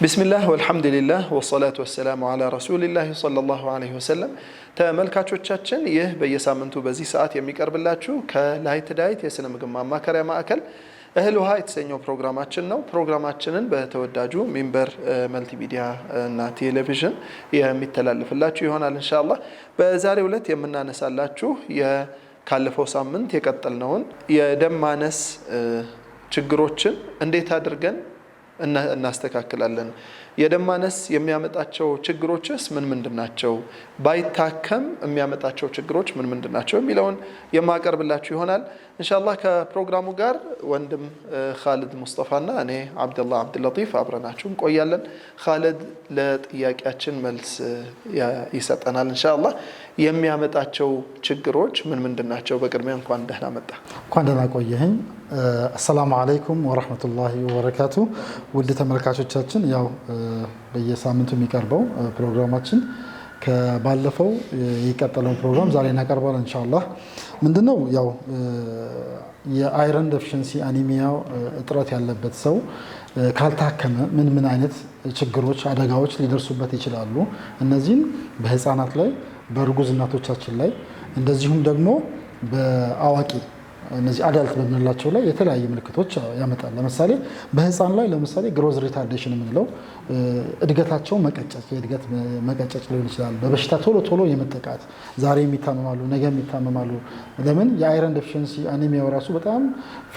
بسم الله والحمد لله والصلاة والسلام على رسول الله صلى الله عليه وسلم ተመልካቾቻችን ይህ በየሳምንቱ በዚህ ሰዓት የሚቀርብላችሁ ከላይት ዳይት የስነ ምግብ ማማከሪያ ማዕከል እህል ውሃ የተሰኘው ፕሮግራማችን ነው። ፕሮግራማችንን በተወዳጁ ሚንበር መልቲሚዲያ እና ቴሌቪዥን የሚተላለፍላችሁ ይሆናል ኢንሻአላህ። በዛሬው ዕለት የምናነሳላችሁ ካለፈው ሳምንት የቀጠልነውን የደም ማነስ ችግሮችን እንዴት አድርገን እናስተካክላለን፣ የደም ማነስ የሚያመጣቸው ችግሮችስ ምን ምንድናቸው፣ ባይታከም የሚያመጣቸው ችግሮች ምን ምንድናቸው የሚለውን የማቀርብላችሁ ይሆናል ኢንሻአላህ። ከፕሮግራሙ ጋር ወንድም ኻሊድ ሙስጠፋና እኔ አብደላህ አብዱልለጢፍ አብረናችሁ እንቆያለን። ኻሊድ ለጥያቄያችን መልስ ይሰጠናል ኢንሻአላህ። የሚያመጣቸው ችግሮች ምን ምንድናቸው? በቅድሚያ እንኳን ደህና መጣ። እንኳን ደህና ቆየኸኝ። አሰላሙ አለይኩም ወራህመቱላሂ ወበረካቱ። ውድ ተመልካቾቻችን ያው በየሳምንቱ የሚቀርበው ፕሮግራማችን ከባለፈው የቀጠለውን ፕሮግራም ዛሬ እናቀርባለን ኢንሻአላህ። ምንድነው ያው የአይረን ዴፊሺየንሲ አኒሚያ እጥረት ያለበት ሰው ካልታከመ ምን አይነት ችግሮች አደጋዎች ሊደርሱበት ይችላሉ? እነዚህም በህፃናት ላይ በእርጉዝ እናቶቻችን ላይ እንደዚሁም ደግሞ በአዋቂ እነዚህ አዳልት በምንላቸው ላይ የተለያዩ ምልክቶች ያመጣል። ለምሳሌ በህፃን ላይ ለምሳሌ ግሮዝ ሪታርዴሽን የምንለው እድገታቸው መቀጨጭ የእድገት መቀጨጭ ሊሆን ይችላል። በበሽታ ቶሎ የመጠቃት ዛሬ የሚታመማሉ ነገ የሚታመማሉ። ለምን? የአይረን ዴፊሺየንሲ አኒሚያው ራሱ በጣም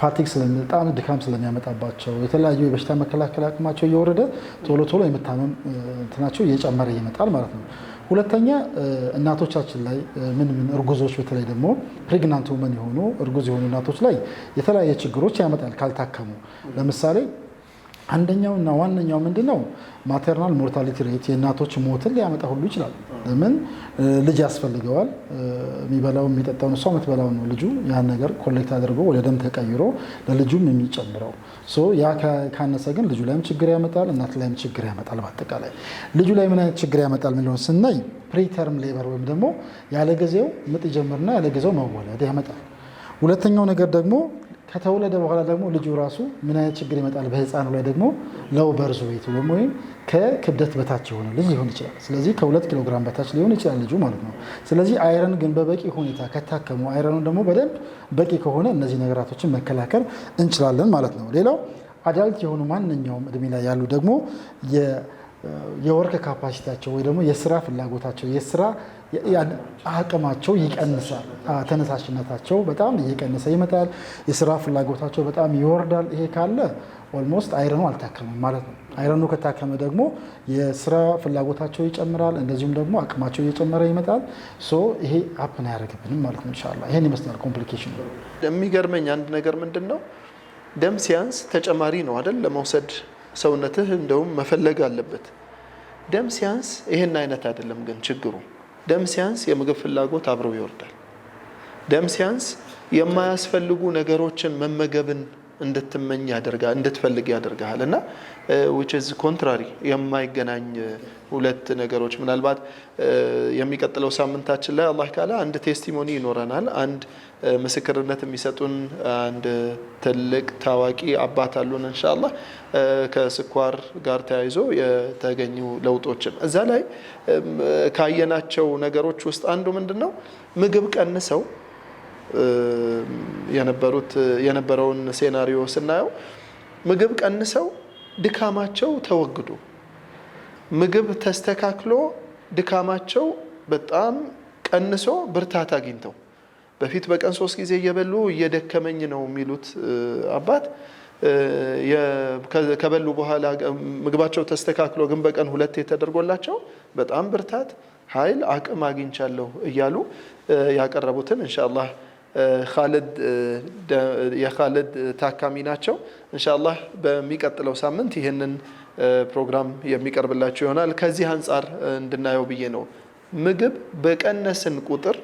ፋቲግ በጣም ድካም ስለሚያመጣባቸው የተለያዩ የበሽታ መከላከል አቅማቸው እየወረደ ቶሎ የመታመም እንትናቸው እየጨመረ ይመጣል ማለት ነው። ሁለተኛ እናቶቻችን ላይ ምን እርጉዞች በተለይ ደግሞ ፕሬግናንት ውመን የሆኑ እርጉዝ የሆኑ እናቶች ላይ የተለያየ ችግሮች ያመጣል ካልታከሙ። ለምሳሌ አንደኛውና ዋነኛው ምንድነው? ማተርናል ሞርታሊቲ ሬት የእናቶች ሞትን ሊያመጣ ሁሉ ይችላል። ለምን? ልጅ ያስፈልገዋል። የሚበላው የሚጠጣው እሷ የምትበላው ነው ልጁ። ያን ነገር ኮሌክት አድርጎ ወደ ደም ተቀይሮ ለልጁም የሚጨምረው ያ ካነሰ ግን ልጁ ላይም ችግር ያመጣል፣ እናት ላይም ችግር ያመጣል። በአጠቃላይ ልጁ ላይ ምን አይነት ችግር ያመጣል የሚለውን ስናይ ፕሪተርም ሌበር ወይም ደግሞ ያለጊዜው ምጥ ይጀምርና ያለጊዜው መወለድ ያመጣል። ሁለተኛው ነገር ደግሞ ከተወለደ በኋላ ደግሞ ልጁ ራሱ ምን አይነት ችግር ይመጣል? በህፃኑ ላይ ደግሞ ሎው በርዝ ዌይት ወይም ከክብደት በታች የሆነ ልጅ ሊሆን ይችላል። ስለዚህ ከ2 ኪሎ ግራም በታች ሊሆን ይችላል ልጁ ማለት ነው። ስለዚህ አይረን ግን በበቂ ሁኔታ ከታከሙ አይረኑን ደግሞ በደንብ በቂ ከሆነ እነዚህ ነገራቶችን መከላከል እንችላለን ማለት ነው። ሌላው አዳልት የሆኑ ማንኛውም እድሜ ላይ ያሉ ደግሞ የወርክ ካፓሲቲያቸው ወይ ደግሞ የስራ ፍላጎታቸው የስራ አቅማቸው ይቀንሳል። ተነሳሽነታቸው በጣም እየቀነሰ ይመጣል። የስራ ፍላጎታቸው በጣም ይወርዳል። ይሄ ካለ ኦልሞስት አይረኑ አልታከመም ማለት ነው። አይረኑ ከታከመ ደግሞ የስራ ፍላጎታቸው ይጨምራል፣ እንደዚሁም ደግሞ አቅማቸው እየጨመረ ይመጣል። ይሄ ሀፕን አያደርግብንም ማለት ነው ኢንሻአላህ። ይሄን ይመስላል ኮምፕሊኬሽን። የሚገርመኝ አንድ ነገር ምንድነው፣ ደም ሲያንስ ተጨማሪ ነው አይደል ለመውሰድ ሰውነትህ እንደውም መፈለግ አለበት። ደም ሲያንስ ይሄን አይነት አይደለም ግን ችግሩ። ደም ሲያንስ የምግብ ፍላጎት አብረው ይወርዳል። ደም ሲያንስ የማያስፈልጉ ነገሮችን መመገብን እንድትመኝ ያደርጋል፣ እንድትፈልግ ያደርጋል። እና which is contrary የማይገናኝ ሁለት ነገሮች። ምናልባት የሚቀጥለው ሳምንታችን ላይ አላህ ካለ አንድ ቴስቲሞኒ ይኖረናል። አንድ ምስክርነት የሚሰጡን አንድ ትልቅ ታዋቂ አባት አሉን ኢንሻአላህ ከስኳር ጋር ተያይዞ የተገኙ ለውጦችን እዛ ላይ ካየናቸው ነገሮች ውስጥ አንዱ ምንድነው ምግብ ቀንሰው የነበረውን ሴናሪዮ ስናየው ምግብ ቀንሰው ድካማቸው ተወግዶ ምግብ ተስተካክሎ ድካማቸው በጣም ቀንሶ ብርታት አግኝተው በፊት በቀን 3 ጊዜ እየበሉ እየደከመኝ ነው የሚሉት አባት ከበሉ በኋላ ምግባቸው ተስተካክሎ ግን በቀን 2 ተደርጎላቸው በጣም ብርታት ኃይል አቅም አግኝቻለሁ እያሉ ያቀረቡትን ኢንሻአላህ የኻሊድ ታካሚ ናቸው። ኢንሻአላህ በሚቀጥለው ሳምንት ይህንን ፕሮግራም የሚቀርብላችሁ ይሆናል። ከዚህ አንፃር እንድናየው ብዬ ነው። ምግብ በቀነስን ቁጥር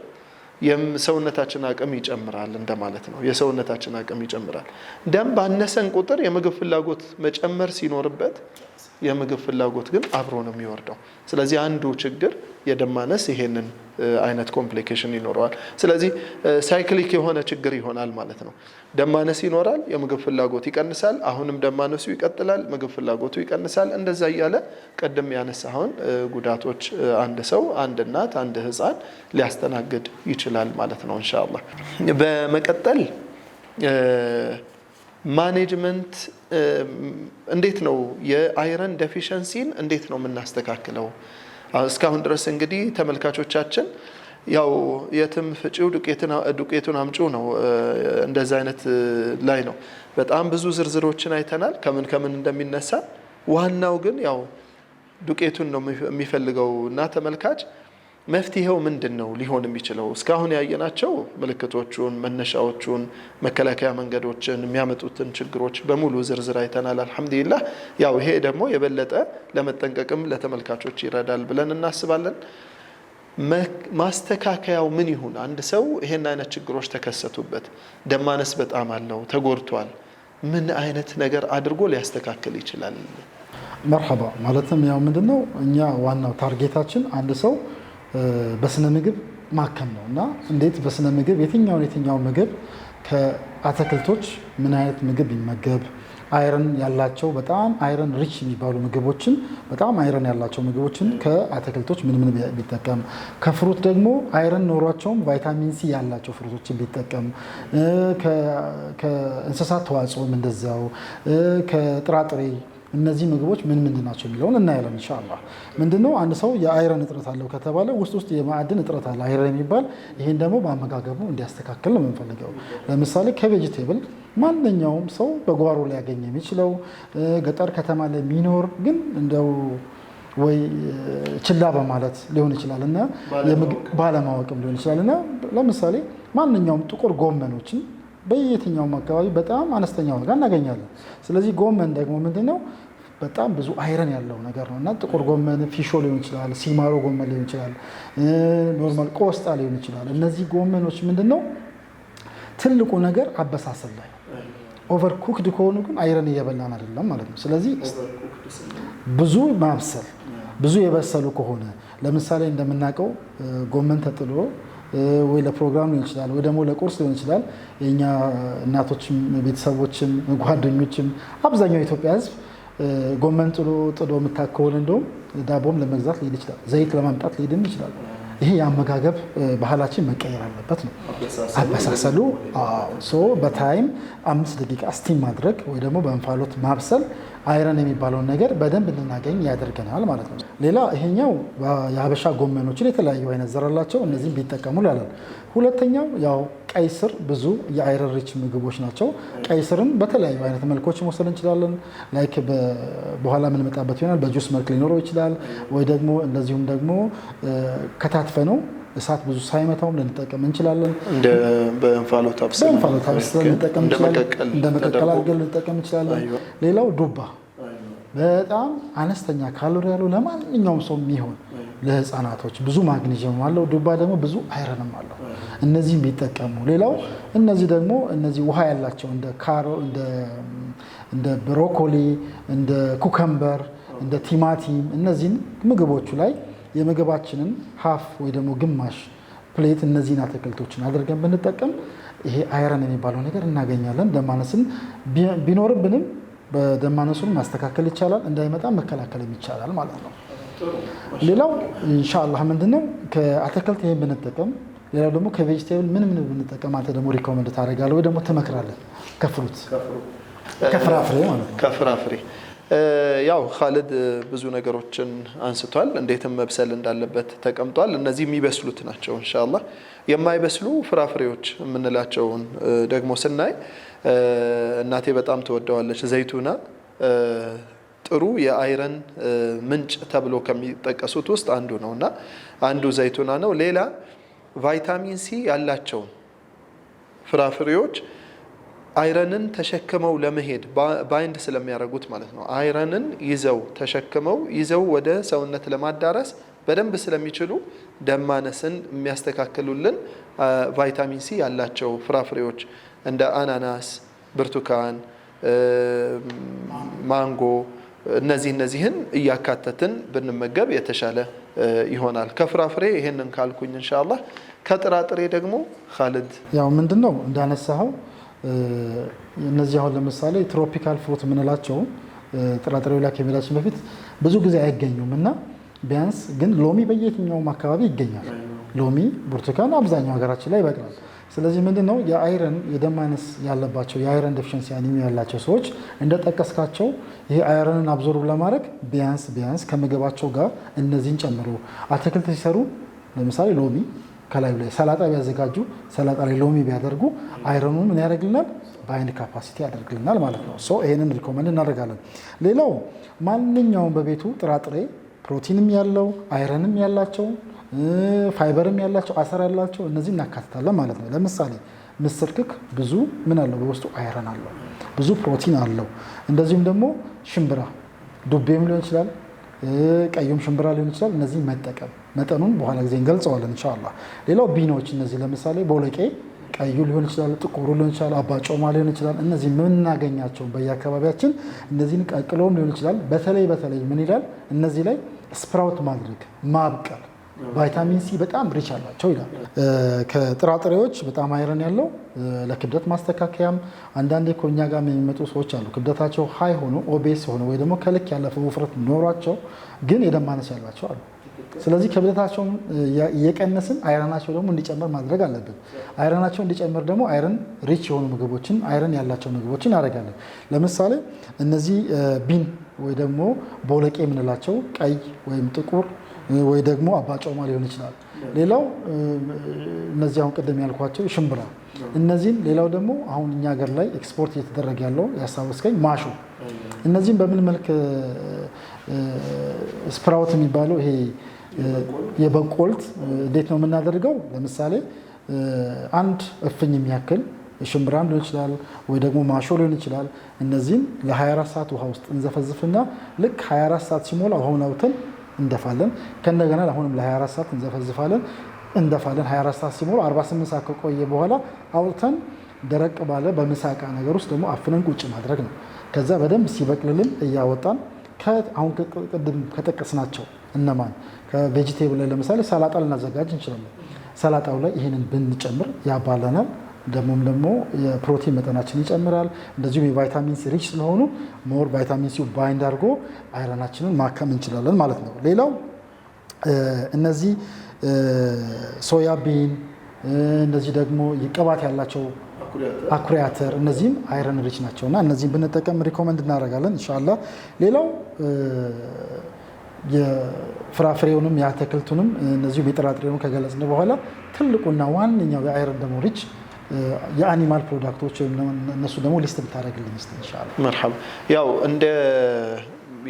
የሰውነታችን አቅም ይጨምራል እንደማለት ነው። የሰውነታችን አቅም ይጨምራል። ደም ባነሰን ቁጥር የምግብ ፍላጎት መጨመር ሲኖርበት የምግብ ፍላጎት ግን አብሮ ነው የሚወርደው። ስለዚህ አንዱ ችግር የደም ማነስ ይሄንን አይነት ኮምፕሊኬሽን ይኖረዋል። ስለዚህ ሳይክሊክ የሆነ ችግር ይሆናል ማለት ነው። ደም ማነስ ይኖራል፣ የምግብ ፍላጎት ይቀንሳል፣ አሁንም ደም ማነሱ ይቀጥላል፣ ምግብ ፍላጎቱ ይቀንሳል። እንደዛ እያለ ቀደም ያነሳውን ጉዳቶች አንድ ሰው፣ አንድ እናት፣ አንድ ህፃን ሊያስተናግድ ይችላል ማለት ነው ኢንሻአላህ። በመቀጠል ማኔጅመንት እንዴት ነው የአይረን ዴፊሸንሲን እንዴት ነው የምናስተካክለው? እስካሁን ድረስ እንግዲህ ተመልካቾቻችን ያው የትም ፍጪው ዱቄቱን አምጪው ነው፣ እንደዛ አይነት ላይ ነው። በጣም ብዙ ዝርዝሮችን አይተናል ከምን እንደሚነሳ። ዋናው ግን ያው ዱቄቱን ነው የሚፈልገው እና ተመልካች መፍትሄው ምንድነው ሊሆን የሚችለው? እስካሁን ያየናቸው ምልክቶቹን፣ መነሻዎቹን፣ መከላከያ መንገዶችን፣ የሚያመጡትን ችግሮች በሙሉ ዝርዝር አይተናል አልহামዱሊላህ። ያው ይሄ ደግሞ የበለጠ ለመጠንቀቅም ለተመልካቾች ይረዳል ብለን እናስባለን። ማስተካከያው ምን ይሁን? አንድ ሰው ይሄን አይነት ችግሮች ተከሰቱበት፣ ደም ማነስ በጣም አለው፣ ተጎድቷል፣ ምን አይነት ነገር አድርጎ ሊያስተካክል ይችላል? መርሐባ። ማለትም ያው ምንድነው እኛ ዋናው ታርጌታችን አንድ ሰው በስነ ምግብ ማከም ነው እና እንዴት በስነ ምግብ የትኛው ምግብ ከአትክልቶች ምን አይነት ምግብ ይመገብ፣ አይረን ያላቸው በጣም አይረን ሪች የሚባሉ ምግቦችን በጣም አይረን ያላቸው ምግቦችን ከአትክልቶች ምን ቢጠቀም፣ ከፍሩት ደግሞ አይረን ኖሯቸውም ቫይታሚን ሲ ያላቸው ፍሩቶችን ቢጠቀም፣ ከእንስሳት ተዋጽኦም እንደዛው፣ ከጥራጥሬ እነዚህ ምግቦች ምን ናቸው የሚለውን እናያለን ኢንሻአላህ። ምንድነው አንድ ሰው የአይረን እጥረት አለው ከተባለ ውስጥ የማዕድን እጥረት አለ አይረን የሚባል፣ ይሄን ደግሞ በአመጋገቡ እንዲያስተካክል ነው የምንፈልገው። ለምሳሌ ከቬጂቴብል ማንኛውም ሰው በጓሮ ላይ ያገኝ የሚችለው ገጠር ከተማ ላይ የሚኖር ግን እንደው ወይ ችላ በማለት ሊሆን ይችላል እና ባለማወቅም ሊሆን ይችላል እና ለምሳሌ ማንኛውም ጥቁር ጎመኖችን በየትኛውም አካባቢ በጣም አነስተኛ ዋጋ እናገኛለን። ስለዚህ ጎመን ደግሞ ምንድነው በጣም ብዙ አይረን ያለው ነገር ነው እና ጥቁር ጎመን ፊሾ ሊሆን ይችላል፣ ሲማሮ ጎመን ሊሆን ይችላል፣ ኖርማል ቆስጣ ሊሆን ይችላል። እነዚህ ጎመኖች ምንድነው ትልቁ ነገር አበሳሰል ላይ ኦቨር ኩክድ ከሆኑ ግን አይረን እየበላን አይደለም ማለት ነው። ስለዚህ ብዙ ማብሰል ብዙ የበሰሉ ከሆነ ለምሳሌ እንደምናውቀው ጎመን ተጥሎ ወይ ለፕሮግራም ሊሆን ይችላል ወይ ደግሞ ለቁርስ ሊሆን ይችላል። የኛ እናቶችም ቤተሰቦችም ጓደኞችም አብዛኛው የኢትዮጵያ ሕዝብ ጎመን ጥሎ የምታከውን እንደውም ዳቦም ለመግዛት ሊሄድ ይችላል፣ ዘይት ለማምጣት ሊሄድም ይችላል። ይሄ የአመጋገብ ባህላችን መቀየር አለበት ነው። አበሳሰሉ በታይም 5 ደቂቃ ስቲም ማድረግ ወይ ደግሞ በእንፋሎት ማብሰል አይረን የሚባለውን ነገር በደንብ እንድናገኝ ያደርገናል ማለት ነው። ሌላ ይሄኛው የሀበሻ ጎመኖችን የተለያዩ አይነት ዘር አላቸው፣ እነዚህም ቢጠቀሙ ይላል። ሁለተኛው ያው ቀይ ስር ብዙ የአይረን ሪች ምግቦች ናቸው። ቀይ ስርን በተለያዩ አይነት መልኮች መውሰድ እንችላለን። ላይክ በኋላ የምንመጣበት ይሆናል። በጁስ መልክ ሊኖረው ይችላል ወይ ደግሞ እንደዚሁም ደግሞ ከታትፈ ነው እሳት ብዙ ሳይመታውም ልንጠቀም እንችላለን። በእንፋሎት አብስለን ልንጠቀም እንችላለን። እንደ መቀቀል አድርገን ልንጠቀም እንችላለን። ሌላው ዱባ በጣም አነስተኛ ካሎሪ ያለው ለማንኛውም ሰው የሚሆን ለህፃናቶች ብዙ ማግኔዥየም አለው። ዱባ ደግሞ ብዙ አይረንም አለው። እነዚህም ቢጠቀሙ። ሌላው እነዚህ ደግሞ እነዚህ ውሃ ያላቸው እንደ ብሮኮሊ፣ እንደ ኩከምበር፣ እንደ ቲማቲም እነዚህን ምግቦቹ ላይ የምግባችንን ሀፍ ወይ ደግሞ ግማሽ ፕሌት እነዚህን አትክልቶችን አድርገን ብንጠቀም ይሄ አይረን የሚባለው ነገር እናገኛለን። ደማነስን ቢኖርብንም በደማነሱን ማስተካከል ይቻላል፣ እንዳይመጣ መከላከል ይቻላል ማለት ነው። ሌላው ኢንሻአላህ ምንድነው ከአትክልት ይሄን ብንጠቀም፣ ሌላው ደግሞ ከቬጂቴብል ምን ብንጠቀም አንተ ደግሞ ሪኮመንድ ታደርጋለህ ወይ ደግሞ ትመክራለህ? ከፍሩት ከፍራፍሬ ማለት ነው። ከፍራፍሬ ያው ኻልድ ብዙ ነገሮችን አንስቷል። እንዴትም መብሰል እንዳለበት ተቀምጧል። እነዚህ የሚበስሉት ናቸው ኢንሻአላህ። የማይበስሉ ፍራፍሬዎች የምንላቸውን ደግሞ ስናይ እናቴ በጣም ትወደዋለች። ዘይቱና ጥሩ የአይረን ምንጭ ተብሎ ከሚጠቀሱት ውስጥ አንዱ ነውና አንዱ ዘይቱና ነው። ሌላ ቫይታሚን ሲ ያላቸው ፍራፍሬዎች አይረንን ተሸክመው ለመሄድ ባይንድ ስለሚያደርጉት ማለት ነው። አይረንን ይዘው ወደ ሰውነት ለማዳረስ በደንብ ስለሚችሉ ደም ማነስን የሚያስተካክሉልን ቫይታሚን ሲ ያላቸው ፍራፍሬዎች እንደ አናናስ፣ ብርቱካን፣ ማንጎ፣ እነዚህን እያካተትን ብንመገብ የተሻለ ይሆናል። ከፍራፍሬ ይሄንን ካልኩኝ ኢንሻአላህ ከጥራጥሬ ደግሞ ኻልድ ያው ምንድነው እንዳነሳው እነዚህ አሁን ለምሳሌ ትሮፒካል ፍሩት የምንላቸው ጥራጥሬው ላይ ከሚላችን በፊት ብዙ ጊዜ አይገኙም እና ቢያንስ ግን ሎሚ በየትኛውም አካባቢ ይገኛል። ሎሚ፣ ብርቱካን አብዛኛው ሀገራችን ላይ ይበቅላል። ስለዚህ ምንድነው የአይረን የደም ማነስ ያለባቸው የአይረን ዴፊሽንሲ አኒሚያ ያላቸው ሰዎች እንደጠቀስካቸው ይሄ አይረንን አብዞርብ ለማድረግ ቢያንስ ከምግባቸው ጋር እነዚህን ጨምሮ አትክልት ሲሰሩ ለምሳሌ ሎሚ ከላዩ ላይ ሰላጣ ቢያዘጋጁ ሰላጣ ላይ ሎሚ ቢያደርጉ አይረኑን ምን ያደርግልናል? ባይንድ ካፓሲቲ ያደርግልናል ማለት ነው። ሶ ይሄንን ሪኮመንድ እናደርጋለን። ሌላው ማንኛውም በቤቱ ጥራጥሬ ፕሮቲንም ያለው አይረንም ያላቸው ፋይበርም ያላቸው አሰር ያላቸው እነዚህ እናካትታለን ማለት ነው። ለምሳሌ ምስር ክክ ብዙ ምን አለው? በውስጡ አይረን አለው፣ ብዙ ፕሮቲን አለው። እንደዚሁም ደግሞ ሽምብራ ዱቤም ሊሆን ይችላል፣ ቀዩም ሽምብራ ሊሆን ይችላል። እነዚህ መጠቀም መጠኑን በኋላ ጊዜ እንገልጸዋለን ኢንሻአላህ። ሌላው ቢኖች እነዚህ ለምሳሌ ቦለቄ ቀዩ ሊሆን ይችላል፣ ጥቁሩ ሊሆን ይችላል፣ አባጮማ ሊሆን ይችላል። እነዚህ የምናገኛቸው በየአካባቢያችን እነዚህን ቀቅሎም ሊሆን ይችላል። በተለይ ምን ይላል? እነዚህ ላይ ስፕራውት ማድረግ ማብቀል ቫይታሚን ሲ በጣም ሪች አላቸው ይላል። ከጥራጥሬዎች በጣም አይረን ያለው ለክብደት ማስተካከያም አንዳንዴ ከኛ ጋር የሚመጡ ሰዎች አሉ። ክብደታቸው ሃይ ሆኖ ኦቤስ ሆኖ ወይ ደግሞ ከልክ ያለፈ ውፍረት ኖሯቸው ግን የደም ማነስ ያላቸው አሉ። ስለዚህ ክብደታቸውን እየቀነስን አይረናቸው ደግሞ እንዲጨምር ማድረግ አለብን። አይረናቸው እንዲጨምር ደግሞ አይረን ሪች የሆኑ ምግቦችን አይረን ያላቸው ምግቦችን እናደርጋለን። ለምሳሌ እነዚህ ቢን ወይ ደግሞ ቦለቄ የምንላቸው ቀይ ወይም ጥቁር ወይ ደግሞ አባጮማ ሊሆን ይችላል። ሌላው እነዚህ አሁን ቅድም ያልኳቸው ሽምብራ እነዚህን ሌላው ደግሞ አሁን እኛ ሀገር ላይ ኤክስፖርት እየተደረገ ያለው ያሳወስከኝ ማሾ እነዚህን በምን መልክ ስፕራውት የሚባለው ይሄ የበቆልት እንዴት ነው የምናደርገው? ለምሳሌ አንድ እፍኝ የሚያክል ሽምብራም ሊሆን ይችላል ወይ ደግሞ ማሾ ሊሆን ይችላል። እነዚህን ለ24 ሰዓት ውሃ ውስጥ እንዘፈዝፍና ልክ 24 ሰዓት ሲሞላ ውሃውን አውጥተን እንደፋለን። ከእንደገና አሁንም ለ24 ሰዓት እንዘፈዝፋለን እንደፋለን። 24 ሰዓት ሲሞላ 48 ሰዓት ከቆየ በኋላ አውጥተን ደረቅ ባለ በምሳቃ ነገር ውስጥ ደግሞ አፍነን ቁጭ ማድረግ ነው። ከዛ በደንብ ሲበቅልልን እያወጣን አሁን ቅድም ከጠቀስናቸው እነማን ከቬጂቴብል ላይ ለምሳሌ ሰላጣ ልናዘጋጅ እንችላለን። ሰላጣው ላይ ይህንን ብንጨምር ያባለናል። ደግሞ የፕሮቲን መጠናችን ይጨምራል። እንደዚሁም የቫይታሚን ሲ ሪች ስለሆኑ ሞር ቫይታሚን ሲ ባይንድ አድርጎ አይረናችንን ማከም እንችላለን ማለት ነው። ሌላው እነዚህ ሶያቢን እነዚህ ደግሞ ቅባት ያላቸው አኩሪ አተር እነዚህም አይረን ሪች ናቸው እና እነዚህም ብንጠቀም ሪኮመንድ እናደርጋለን ኢንሻአላህ። ሌላው የፍራፍሬውንም የአትክልቱንም እነዚሁም የጥራጥሬውን ከገለጽን በኋላ ትልቁና ዋነኛው የአይረን ደግሞ ሪች የአኒማል ፕሮዳክቶች እነሱ ደግሞ ሊስት ብታደርግልኝ እስቲ ኢንሻአላህ። መርሐባ። ያው እንደ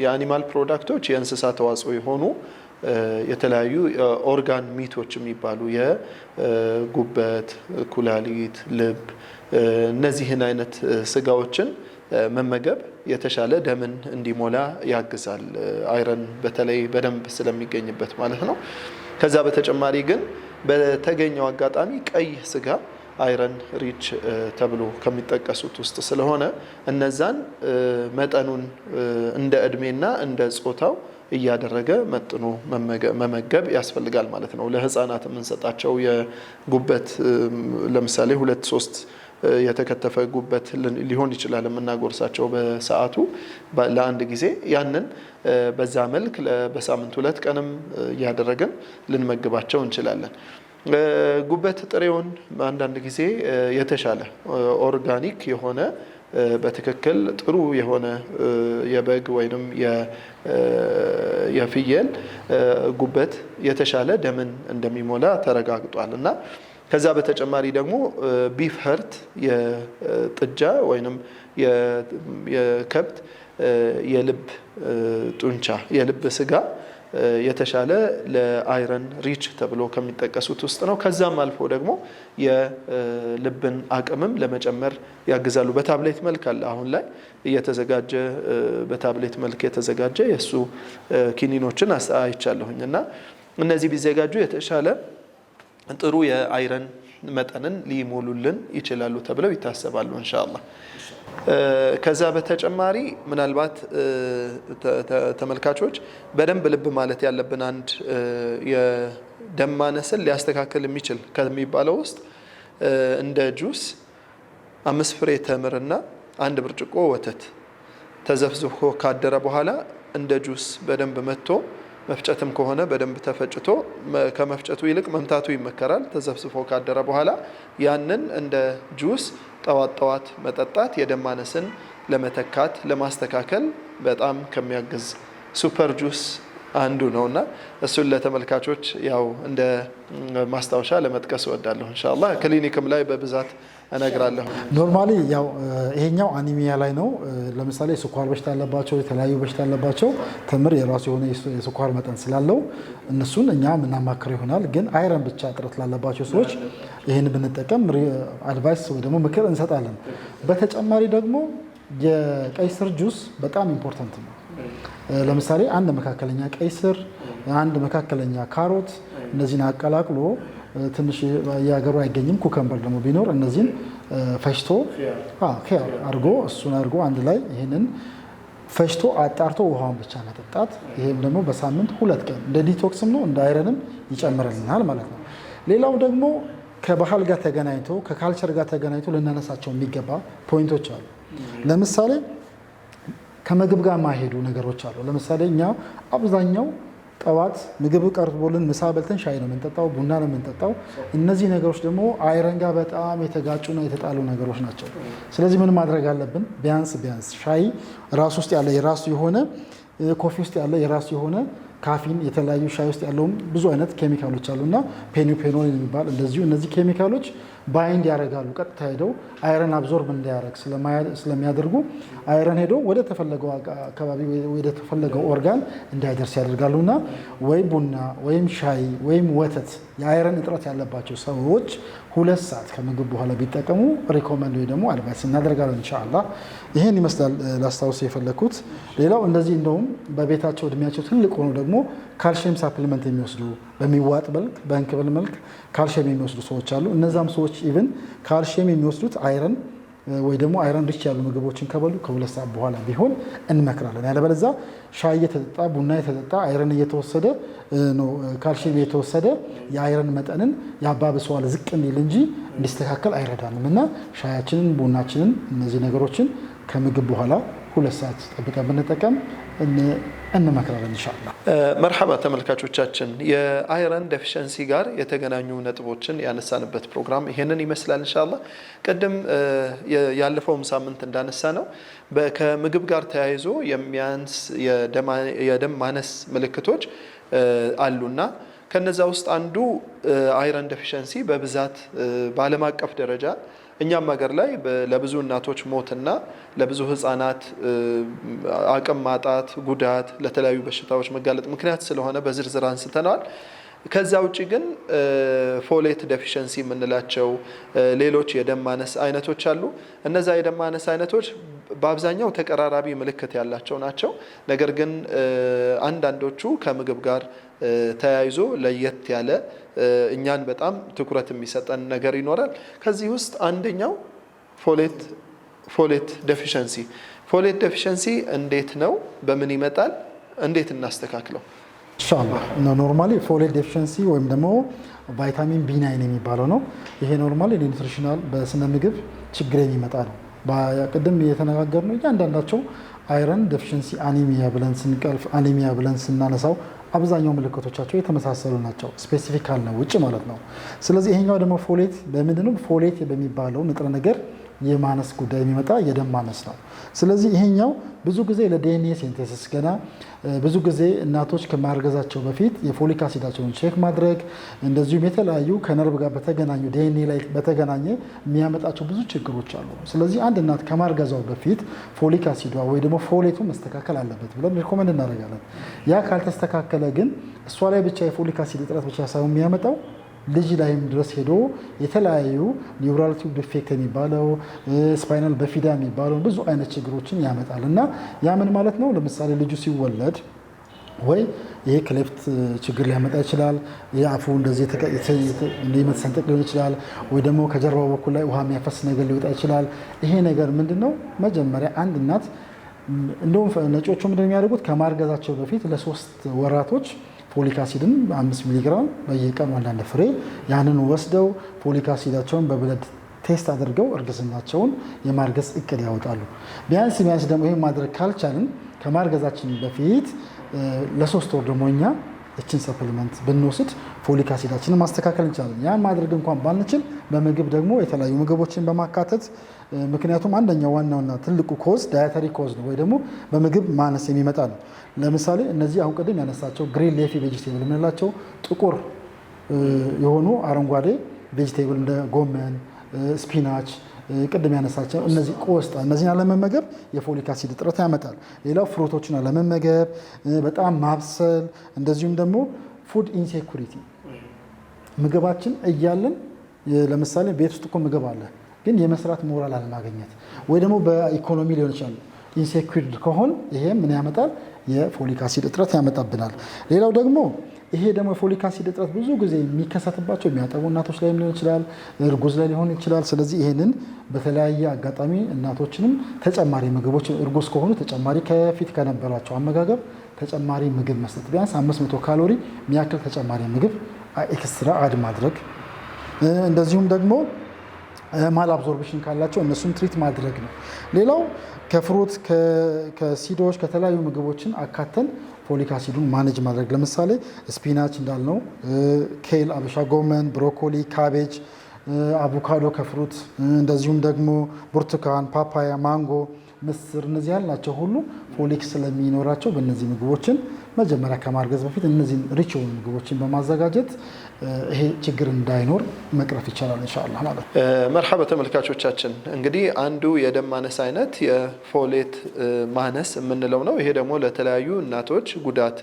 የአኒማል ፕሮዳክቶች የእንስሳ ተዋጽኦ የሆኑ የተለያዩ ኦርጋን ሚቶች የሚባሉ የጉበት፣ ኩላሊት፣ ልብ እነዚህን አይነት ስጋዎችን መመገብ የተሻለ ደምን እንዲሞላ ያግዛል። አይረን በተለይ በደንብ ስለሚገኝበት ማለት ነው። ከዛ በተጨማሪ ግን በተገኘው አጋጣሚ ቀይ ስጋ አይረን ሪች ተብሎ ከሚጠቀሱት ውስጥ ስለሆነ እነዛን መጠኑን እንደ እድሜና እንደ ጾታው እያደረገ መጥኖ መመገብ ያስፈልጋል ማለት ነው። ለህፃናት የምንሰጣቸው የጉበት ለምሳሌ 2-3 የተከተፈ ጉበት ሊሆን ይችላል የምናጎርሳቸው በሰዓቱ ለአንድ ጊዜ ያንን በዛ መልክ በሳምንት 2 ቀንም እያደረግን ልንመግባቸው እንችላለን። ጉበት ጥሬውን አንዳንድ ጊዜ የተሻለ ኦርጋኒክ የሆነ በትክክል ጥሩ የሆነ የበግ ወይንም የፍየል ጉበት የተሻለ ደምን እንደሚሞላ ተረጋግጧል እና ከዛ በተጨማሪ ደግሞ ቢፍ ሀርት የጥጃ ወይንም የከብት የልብ ጡንቻ የልብ ስጋ የተሻለ ለአይረን ሪች ተብሎ ከሚጠቀሱት ውስጥ ነው። ከዛም አልፎ ደግሞ የልብን አቅምም ለመጨመር ያግዛሉ። በታብሌት መልክ አለ አሁን ላይ እየተዘጋጀ በታብሌት መልክ የተዘጋጀ የሱ ኪኒኖችን አይቻለሁኝ እና እነዚህ ቢዘጋጁ የተሻለ ጥሩ የአይረን መጠንን ሊሞሉልን ይችላሉ ተብለው ይታሰባሉ ኢንሻአላህ። ከዛ በተጨማሪ ምናልባት ተመልካቾች በደንብ ልብ ማለት ያለብን አንድ የደም ማነስን ሊያስተካክል የሚችል ከሚባለው ውስጥ እንደ ጁስ 5 ፍሬ ተምርና 1 ብርጭቆ ወተት ተዘፍዝፎ ካደረ በኋላ እንደ ጁስ በደንብ መጥቶ መፍጨትም ከሆነ በደንብ ተፈጭቶ ከመፍጨቱ ይልቅ መምታቱ ይመከራል። ተዘፍዝፎ ካደረ በኋላ ያንን እንደ ጁስ ጠዋት መጠጣት የደም ማነስን ለመተካት ለማስተካከል በጣም ከሚያግዝ ሱፐር ጁስ አንዱ ነውና እሱን ለተመልካቾች ያው እንደ ማስታወሻ ለመጥቀስ እወዳለሁ። ኢንሻአላህ ክሊኒክም ላይ በብዛት እነግራለሁ። ኖርማሊ ያው ይሄኛው አኒሚያ ላይ ነው። ለምሳሌ ስኳር በሽታ ያለባቸው የተለያዩ በሽታ ያለባቸው ተምር የራሱ የሆነ የስኳር መጠን ስላለው እነሱን እኛ ምናማክረው ይሆናል። ግን አይረን ብቻ እጥረት ላለባቸው ሰዎች ይሄን ብንጠቀም አድቫይስ ወይ ደግሞ ምክር እንሰጣለን። በተጨማሪ ደግሞ የቀይ ስር ጁስ በጣም ኢምፖርታንት ነው። ለምሳሌ አንድ መካከለኛ ቀይ ስር፣ አንድ መካከለኛ ካሮት እነዚህን አቀላቅሎ ትንሽ ያገሩ አይገኝም ኩከምበር ደግሞ ቢኖር እነዚህን ፈጭቶ አርጎ እሱን አርጎ አንድ ላይ ይሄንን ፈጭቶ አጣርቶ ውሃውን ብቻ መጠጣት። ይሄም ደግሞ በሳምንት 2 ቀን እንደ ዲቶክስም ነው እንደ አይረንም ይጨምርልናል ማለት ነው። ሌላው ደግሞ ከባህል ጋር ተገናኝቶ ከካልቸር ጋር ተገናኝቶ ልናነሳቸው የሚገባ ፖይንቶች አሉ። ለምሳሌ ከምግብ ጋር ማይሄዱ ነገሮች አሉ። ለምሳሌ እኛ አብዛኛው ጠዋት ምግብ ቀርቦልን ምሳ በልተን ሻይ ነው የምንጠጣው፣ ቡና ነው የምንጠጣው። እነዚህ ነገሮች ደግሞ አይረን ጋር በጣም የተጋጩና የተጣሉ ነገሮች ናቸው። ስለዚህ ምን ማድረግ አለብን? ቢያንስ ሻይ ራሱ ውስጥ ያለ የራሱ የሆነ ኮፊ ውስጥ ያለ የራሱ የሆነ ካፊን የተለያዩ ሻይ ውስጥ ያለውም ብዙ አይነት ኬሚካሎች አሉና ፔኒፔኖል የሚባል እንደዚሁ እነዚህ ኬሚካሎች ባይንድ ያደርጋሉ። ቀጥታ ሄደው አይረን አብዞርብ እንዳያደርግ ስለሚያደርጉ አይረን ሄዶ ወደ ተፈለገው አካባቢ ወደ ተፈለገው ኦርጋን እንዳይደርስ ያደርጋሉና ወይ ቡና ወይም ሻይ ወይም ወተት የአይረን እጥረት ያለባቸው ሰዎች 2 ሰዓት ከምግብ በኋላ ቢጠቀሙ ሪኮመንድ ወይ ደግሞ አድቫይስ እናደርጋለን ኢንሻአላህ። ይሄን ይመስላል ላስታውስ የፈለኩት። ሌላው እንደዚህ እንደውም በቤታቸው እድሜያቸው ትልቅ ሆኖ ደግሞ ካልሽየም ሳፕሊመንት የሚወስዱ በሚዋጥ መልክ በእንክብል መልክ ካልሽየም የሚወስዱ ሰዎች አሉ። እነዛም ሰዎች ኢቭን ካልሽየም የሚወስዱት አይረን ወይ ደግሞ አይረን ሪች ያሉ ምግቦችን ከበሉ ከ2 ሰዓት በኋላ ቢሆን እንመክራለን። ያለበለዚያ ሻይ እየተጠጣ ቡና እየተጠጣ አይረን እየተወሰደ ነው ካልሽየም እየተወሰደ የአይረን መጠንን ያባብሰዋል ዝቅ እንዲል እንጂ እንዲስተካከል አይረዳንም። እና ሻያችንን ቡናችንን እነዚህ ነገሮችን ከምግብ በኋላ 2 ሰዓት ጠብቀን ብንጠቀም እንመክራለን ኢንሻአላህ። መርሐባ ተመልካቾቻችን፣ የአይረን ዴፊሸንሲ ጋር የተገናኙ ነጥቦችን ያነሳንበት ፕሮግራም ይሄንን ይመስላል ኢንሻአላህ። ቅድም ያለፈውም ሳምንት እንዳነሳ ነው ከምግብ ጋር ተያይዞ የሚያንስ የደም ማነስ ምልክቶች አሉና ከነዛ ውስጥ አንዱ አይረን ዴፊሸንሲ በብዛት በዓለም አቀፍ ደረጃ እኛም ሀገር ላይ ለብዙ እናቶች ሞትና ለብዙ ህፃናት አቅም ማጣት፣ ጉዳት፣ ለተለያዩ በሽታዎች መጋለጥ ምክንያት ስለሆነ በዝርዝር አንስተናል። ከዛ ውጪ ግን ፎሌት ዴፊሸንሲ የምንላቸው ሌሎች የደም ማነስ አይነቶች አሉ። እነዛ የደም ማነስ አይነቶች በአብዛኛው ተቀራራቢ ምልክት ያላቸው ናቸው። ነገር ግን አንዳንዶቹ ከምግብ ጋር ተያይዞ ለየት ያለ እኛን በጣም ትኩረት የሚሰጠን ነገር ይኖራል። ከዚህ ውስጥ አንደኛው ፎሌት ዴፊሸንሲ እንዴት ነው? በምን ይመጣል? እንዴት እናስተካክለው? ኢንሻአላህ ኖርማሊ ፎሌት ዴፊሸንሲ ወይም ደግሞ ቫይታሚን ቢ9 የሚባለው ነው። ይሄ ኖርማሊ ኒውትሪሽናል በስነ ምግብ ችግር የሚመጣ ነው። ቅድም የተነጋገርነው እያንዳንዳቸው አይረን ዴፊሸንሲ አኒሚያ ብለን ስናነሳው አብዛኛው ምልክቶቻቸው የተመሳሰሉ ናቸው። ስፔሲፊካል ነው ውጭ ማለት ነው። ስለዚህ ይሄኛው ደግሞ ፎሌት በምንድነው? ፎሌት በሚባለው ንጥረ ነገር የማነስ ጉዳይ የሚመጣ የደም ማነስ ነው። ስለዚህ ይሄኛው ብዙ ጊዜ ለዲኤንኤ ሲንቴሲስ ገና ብዙ ጊዜ እናቶች ከማርገዛቸው በፊት የፎሊክ አሲዳቸውን ቼክ ማድረግ እንደዚሁም የተለያዩ ከነርቭ ጋር በተገናኙ ዲኤንኤ ላይ በተገናኘ የሚያመጣቸው ብዙ ችግሮች አሉ። ስለዚህ አንድ እናት ከማርገዛው በፊት ፎሊክ አሲዷ ወይ ደግሞ ፎሌቱ መስተካከል አለበት ብለን ሪኮመንድ እናደርጋለን። ያ ካልተስተካከለ ግን እሷ ላይ ብቻ የፎሊክ አሲድ እጥረት ብቻ ሳይሆን የሚያመጣው ልጅ ላይም ድረስ ሄዶ የተለያዩ ኒውራል ቲዩብ ዲፌክት የሚባለው ስፓይናል በፊዳ የሚባለው ብዙ አይነት ችግሮችን ያመጣል። እና ያ ምን ማለት ነው? ለምሳሌ ልጁ ሲወለድ ወይ ይሄ ክሌፍት ችግር ሊያመጣ ይችላል። የአፉ እንደዚህ መሰንጠቅ ሊሆን ይችላል። ወይ ደግሞ ከጀርባው በኩል ላይ ውሃ የሚያፈስ ነገር ሊወጣ ይችላል። ይሄ ነገር ምንድነው? መጀመሪያ አንድ እናት እንደውም ነጮቹ ምንድነው የሚያደርጉት? ከማርገዛቸው በፊት ለ3 ወራቶች ፎሊክ አሲድን 5 ሚሊግራም በየቀኑ አንዳንድ ፍሬ ያንን ወስደው ፎሊክ አሲዳቸውን በብለድ ቴስት አድርገው እርግዝናቸውን የማርገዝ እቅድ ያወጣሉ። ቢያንስ ደግሞ ይሄን ማድረግ ካልቻልን ከማርገዛችን በፊት ለ3 ወር ደግሞ እኛ እችን ሰፕሊመንት ብንወስድ ፎሊክ አሲዳችንን ማስተካከል እንችላለን። ያን ማድረግ እንኳን ባንችል በምግብ ደግሞ የተለያዩ ምግቦችን በማካተት ምክንያቱም አንደኛው ዋናውና ትልቁ ኮዝ ዳያተሪ ኮዝ ነው፣ ወይ ደግሞ በምግብ ማነስ የሚመጣ ነው። ለምሳሌ እነዚህ አሁን ቅድም ያነሳቸው ግሪን ሌፊ ቬጂቴብል የምንላቸው ጥቁር የሆኑ አረንጓዴ ቬጂቴብል እንደ ጎመን፣ ስፒናች፣ ቅድም ያነሳቸው እነዚህ ቆስጣ፣ እነዚህን አለመመገብ የፎሊክ አሲድ እጥረት ያመጣል። ሌላው ፍሩቶችን አለመመገብ፣ በጣም ማብሰል፣ እንደዚሁም ደግሞ ፉድ ኢንሴኩሪቲ ምግባችን እያለን ለምሳሌ ቤት ውስጥ እኮ ምግብ አለ፣ ግን የመስራት ሞራል አለማግኘት ወይ ደግሞ በኢኮኖሚ ሊሆን ይችላል። ኢንሴኩሪድ ከሆን ይሄ ምን ያመጣል? የፎሊክ አሲድ እጥረት ያመጣብናል። ሌላው ደግሞ ይሄ ደግሞ የፎሊክ አሲድ እጥረት ብዙ ጊዜ የሚከሰትባቸው የሚያጠቡ እናቶች ላይ ሊሆን ይችላል፣ እርጉዝ ላይ ሊሆን ይችላል። ስለዚህ ይሄንን በተለያየ አጋጣሚ እናቶችንም ተጨማሪ ምግቦች እርጉዝ ከሆኑ ተጨማሪ ከፊት ከነበራቸው አመጋገብ ተጨማሪ ምግብ መስጠት፣ ቢያንስ 500 ካሎሪ የሚያክል ተጨማሪ ምግብ ኤክስትራ አድ ማድረግ፣ እንደዚሁም ደግሞ ማል አብዞርፕሽን ካላቸው እነሱን ትሪት ማድረግ ነው። ሌላው ከፍሩት ከሲዶች ከተለያዩ ምግቦችን አካተን ፎሊክ አሲዱን ማኔጅ ማድረግ፣ ለምሳሌ ስፒናች እንዳልነው፣ ኬል፣ አበሻ ጎመን፣ ብሮኮሊ፣ ካቤጅ፣ አቮካዶ ከፍሩት፣ እንደዚሁም ደግሞ ብርቱካን፣ ፓፓያ፣ ማንጎ፣ ምስር፣ እነዚህ ያልናቸው ሁሉ ፎሊክ ስለሚኖራቸው በእነዚህ ምግቦችን መጀመሪያ ከማርገዝ በፊት እነዚህን ሪች የሆኑ ምግቦችን በማዘጋጀት ይሄ ችግር እንዳይኖር መቅረፍ ይቻላል ኢንሻአላህ ማለት ነው። መርሐባ ተመልካቾቻችን፣ እንግዲህ አንዱ የደም ማነስ አይነት የፎሌት ማነስ የምንለው ነው። ይሄ ደግሞ ለተለያዩ እናቶች ጉዳት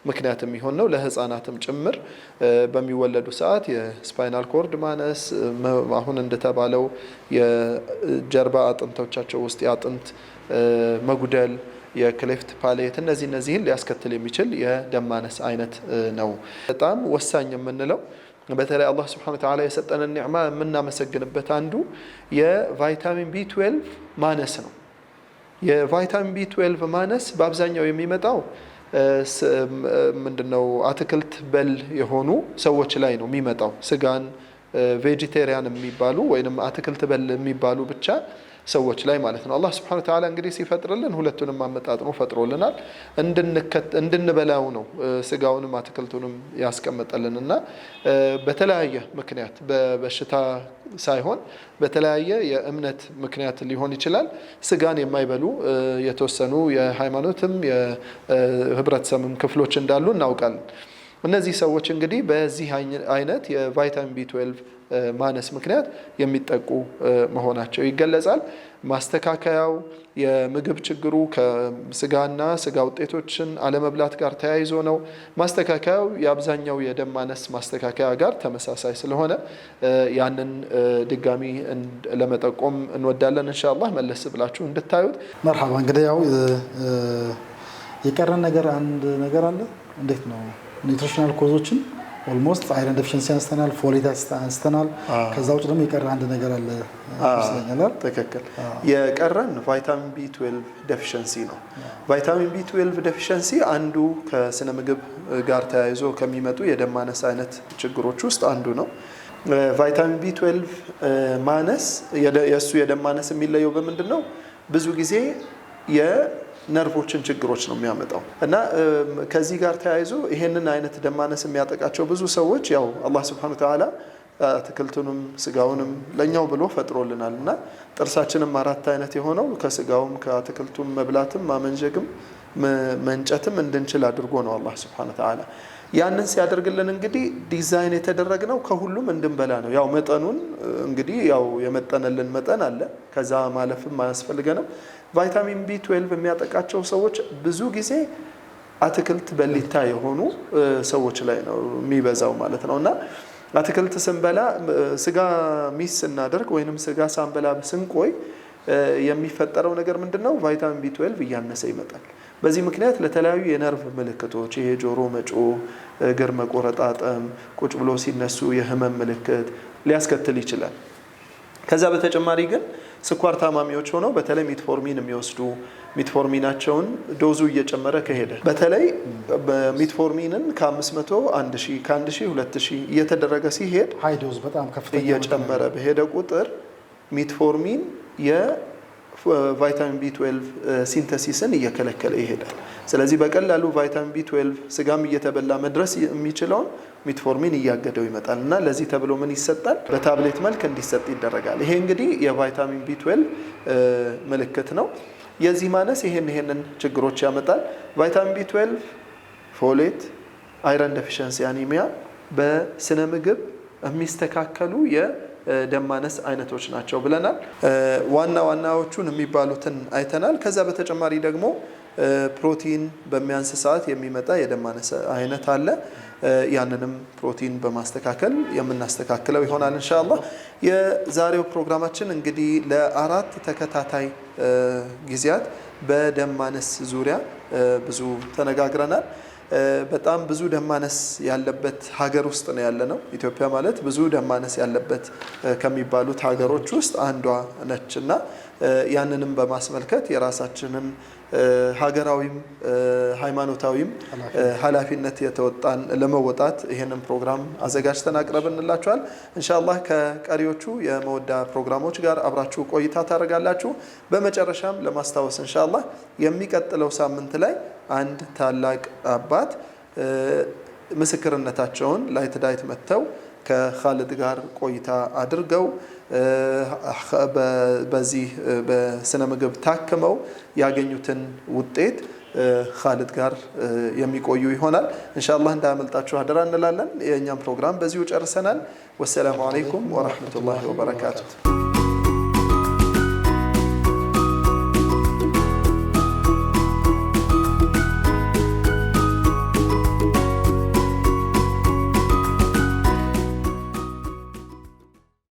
ምክንያት የሚሆን ነው፣ ለህፃናትም ጭምር በሚወለዱ ሰዓት የስፓይናል ኮርድ ማነስ፣ አሁን እንደተባለው የጀርባ አጥንቶቻቸው ውስጥ የአጥንት መጉደል፣ የክሌፍት ፓሌት፣ እነዚህን ሊያስከትል የሚችል የደም ማነስ አይነት ነው። በጣም ወሳኝ የምንለው በተለይ አላህ ሱብሓነሁ ወተዓላ የሰጠንን ኒዕማ የምናመሰግንበት አንዱ የቫይታሚን ቢ12 ማነስ ነው። የቫይታሚን ቢ12 ማነስ በአብዛኛው የሚመጣው ምንድነው አትክልት በል የሆኑ ሰዎች ላይ ነው የሚመጣው። ስጋን ቬጂቴሪያን የሚባሉ ወይንም አትክልት በል የሚባሉ ብቻ ሰዎች ላይ ማለት ነው። አላህ ሱብሓነሁ ወተዓላ እንግዲህ ሲፈጥርልን ሁለቱንም አመጣጥኖ ፈጥሮልናል። እንድንበላው ነው ስጋውንም አትክልቱንም ያስቀመጠልንና በተለያየ ምክንያት በበሽታ ሳይሆን በተለያየ የእምነት ምክንያት ሊሆን ይችላል ስጋን የማይበሉ የተወሰኑ የሃይማኖትም የህብረተሰብም ክፍሎች እንዳሉ እናውቃለን። እነዚህ ሰዎች እንግዲህ በዚህ አይነት የቫይታሚን ቢ12 ማነስ ምክንያት የሚጠቁ መሆናቸው ይገለጻል። ማስተካከያው የምግብ ችግሩ ከስጋና ስጋ ውጤቶችን አለመብላት ጋር ተያይዞ ነው። ማስተካከያው የአብዛኛው የደም ማነስ ማስተካከያ ጋር ተመሳሳይ ስለሆነ ያንን ድጋሚ ለመጠቆም እንወዳለን። ኢንሻአላህ መለስ ብላችሁ እንድታዩት። መርሐባ። እንግዲህ ያው የቀረን ነገር አንድ ነገር አለ። እንዴት ነው ኒውትሪሽናል ኮዞችን ኦልሞስት አይረን ዴፊሽንሲ አንስተናል፣ ፎሌት አንስተናል። ከዛ ውጭ ደግሞ የቀረ አንድ ነገር አለ ይመስለኛል። ትክክል። የቀረን ቫይታሚን ቢ12 ዴፊሽንሲ ነው። ቫይታሚን ቢ12 ዴፊሽንሲ አንዱ ከስነ ምግብ ጋር ተያይዞ ከሚመጡ የደም ማነስ አይነት ችግሮች ውስጥ አንዱ ነው። ቫይታሚን ቢ12 ማነስ የእሱ የደም ማነስ የሚለየው በምንድን ነው? ብዙ ጊዜ ነርቮችን ችግሮች ነው የሚያመጣው እና ከዚህ ጋር ተያይዞ ይሄንን አይነት ደም ማነስ የሚያጠቃቸው ብዙ ሰዎች ያው አላህ Subhanahu Wa Ta'ala አትክልቱንም ስጋውንም ለኛው ብሎ ፈጥሮልናል እና ጥርሳችንም አራት አይነት የሆነው ከስጋውም ከአትክልቱም መብላትም ማመንጀግም መንጨትም እንድንችል አድርጎ ነው አላህ Subhanahu Wa Ta'ala ያንን ሲያደርግልን እንግዲህ ዲዛይን የተደረገው ከሁሉም እንድንበላ ነው። ያው መጠኑን እንግዲህ ያው የመጠነልን መጠን አለ፣ ከዛ ማለፍም አያስፈልገንም። ቫይታሚን ቢ12 የሚያጠቃቸው ሰዎች ብዙ ጊዜ አትክልት በሊታ የሆኑ ሰዎች ላይ ነው የሚበዛው ማለት ነውና አትክልት ስንበላ ስጋ ሚስ ስናደርግ ወይንም ስጋ ሳንበላ ስንቆይ የሚፈጠረው ነገር ምንድነው? ቫይታሚን ቢ12 እያነሰ ይመጣል። በዚህ ምክንያት ለተለያዩ የነርቭ ምልክቶች ይሄ ጆሮ መጮህ፣ እግር መቆረጣጠም፣ ቁጭ ብሎ ሲነሱ የህመም ምልክት ሊያስከትል ይችላል። ከዛ በተጨማሪ ግን ስኳር ታማሚዎች ሆነው በተለይ ሚትፎርሚን የሚወስዱ ሚትፎርሚናቸውን ዶዙ እየጨመረ ከሄደ በተለይ ሚትፎርሚንን ከ500 1000 ከ1000 2000 እየተደረገ ሲሄድ ሃይ ዶዝ በጣም ከፍተኛ እየጨመረ በሄደ ቁጥር ሚትፎርሚን የቫይታሚን ቢ12 ሲንተሲስን እየከለከለ ይሄዳል። ስለዚህ በቀላሉ ቫይታሚን ቢ12 ስጋም እየተበላ መድረስ የሚችለውን ሚትፎርሚን እያገደው ይመጣል እና ለዚህ ተብሎ ምን ይሰጣል? በታብሌት መልክ እንዲሰጥ ይደረጋል። ይሄ እንግዲህ የቫይታሚን ቢ12 ምልክት ነው። የዚህ ማነስ ይሄንን ችግሮች ያመጣል። ቫይታሚን ቢ12፣ ፎሌት፣ አይረን ዴፊሸንሲ አኒሚያ በስነ ምግብ የሚስተካከሉ የደም ማነስ አይነቶች ናቸው ብለናል። ዋና ዋናዎቹን የሚባሉትን አይተናል። ከዛ በተጨማሪ ደግሞ ፕሮቲን በሚያንስ ሰዓት የሚመጣ የደም ማነስ አይነት አለ። ያንንም ፕሮቲን በማስተካከል የምናስተካክለው ይሆናል ኢንሻአላህ። የዛሬው ፕሮግራማችን እንግዲህ ለአራት ተከታታይ ጊዜያት በደም ማነስ ዙሪያ ብዙ ተነጋግረናል። በጣም ብዙ ደም ማነስ ያለበት ሀገር ውስጥ ነው ያለነው። ኢትዮጵያ ማለት ብዙ ደም ማነስ ያለበት ከሚባሉት ሀገሮች ውስጥ አንዷ ነችና ያንንም በማስመልከት የራሳችንን ሀገራዊም ሃይማኖታዊም ኃላፊነት የተወጣን ለመወጣት ይሄንን ፕሮግራም አዘጋጅተን አቅርበንላችኋል። ኢንሻአላህ ከቀሪዎቹ የመወዳ ፕሮግራሞች ጋር አብራችሁ ቆይታ ታደርጋላችሁ። በመጨረሻም ለማስታወስ ኢንሻአላህ የሚቀጥለው ሳምንት ላይ አንድ ታላቅ አባት ምስክርነታቸውን ላይት ዳይት መጥተው ከኻልድ ጋር ቆይታ አድርገው በዚህ በስነ ምግብ ታክመው ያገኙትን ውጤት ኻልድ ጋር የሚቆዩ ይሆናል። ኢንሻአላህ እንዳያመልጣችሁ አደራ እንላለን። የእኛም ፕሮግራም በዚሁ ጨርሰናል። ወሰላሙ አለይኩም ወራህመቱላሂ ወበረካቱሁ።